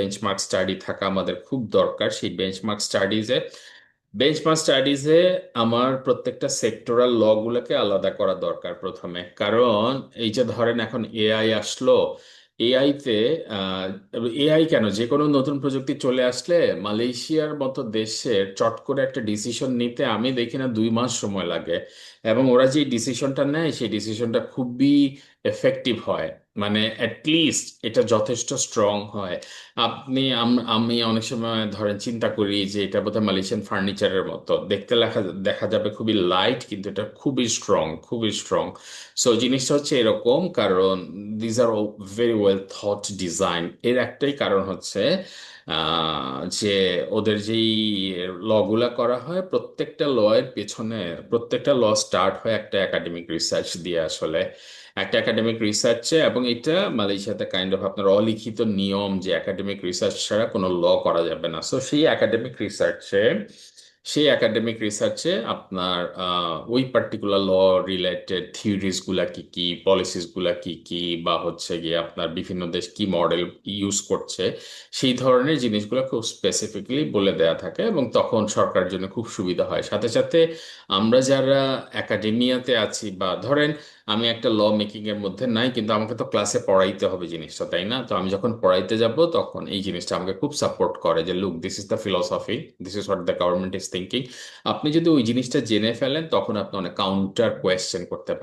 Benchmark study থাকা আমাদের খুব দরকার। সেই বেঞ্চমার্ক স্টাডিজে আমার প্রত্যেকটা সেক্টরাল ল গুলোকে আলাদা করা দরকার প্রথমে। কারণ এই যে ধরেন এখন এআই আসলো, এআইতে এআই কেন, যে কোনো নতুন প্রযুক্তি চলে আসলে মালয়েশিয়ার মতো দেশের চট করে একটা ডিসিশন নিতে আমি দেখি না 2 মাস সময় লাগে। এবং ওরা যে ডিসিশনটা নেয় সেই ডিসিশনটা খুবই এফেক্টিভ হয়, মানে অ্যাটলিস্ট এটা যথেষ্ট স্ট্রং হয়। আমি অনেক সময় ধরেন চিন্তা করি যে এটা বোধহয় মালয়েশিয়ান ফার্নিচারের মতো দেখতে, দেখা যাবে খুবই লাইট, কিন্তু এটা খুবই স্ট্রং, খুবই স্ট্রং। সো জিনিসটা হচ্ছে এরকম, কারণ these are very well thought design. এর একটাই কারণ হচ্ছে যে ওদের যেই লগুলা করা হয়, প্রত্যেকটা ল এর পেছনে, প্রত্যেকটা ল স্টার্ট হয় একটা একাডেমিক রিসার্চ দিয়ে আসলে, একটা একাডেমিক রিসার্চে। এবং এটা মালয়েশিয়াতে কাইন্ড অফ আপনার অলিখিত নিয়ম যে একাডেমিক রিসার্চ ছাড়া কোনো ল করা যাবে না। সো সেই একাডেমিক রিসার্চে আপনার ওই পার্টিকুলার ল রিলেটেড থিওরিজ গুলা কি কি, পলিসিস গুলা কি কি, বা হচ্ছে গিয়ে আপনার বিভিন্ন দেশ কি মডেল ইউজ করছে, সেই ধরনের জিনিসগুলো খুব স্পেসিফিকলি বলে দেয়া থাকে। এবং তখন সরকারের জন্য খুব সুবিধা হয়। সাথে সাথে আমরা যারা একাডেমিয়াতে আছি, বা ধরেন আমি একটা ল মেকিং এর মধ্যে নাই, কিন্তু আমাকে তো ক্লাসে পড়াইতে হবে জিনিসটা, তাই না? তো আমি যখন পড়াইতে যাব তখন এই জিনিসটা আমাকে খুব সাপোর্ট করে যে look, this is the philosophy, this is what the government is thinking. আপনি যদি ওই জিনিসটা জেনে ফেলেন তখন আপনি অনেক কাউন্টার কোয়েশ্চেন করতে পারেন।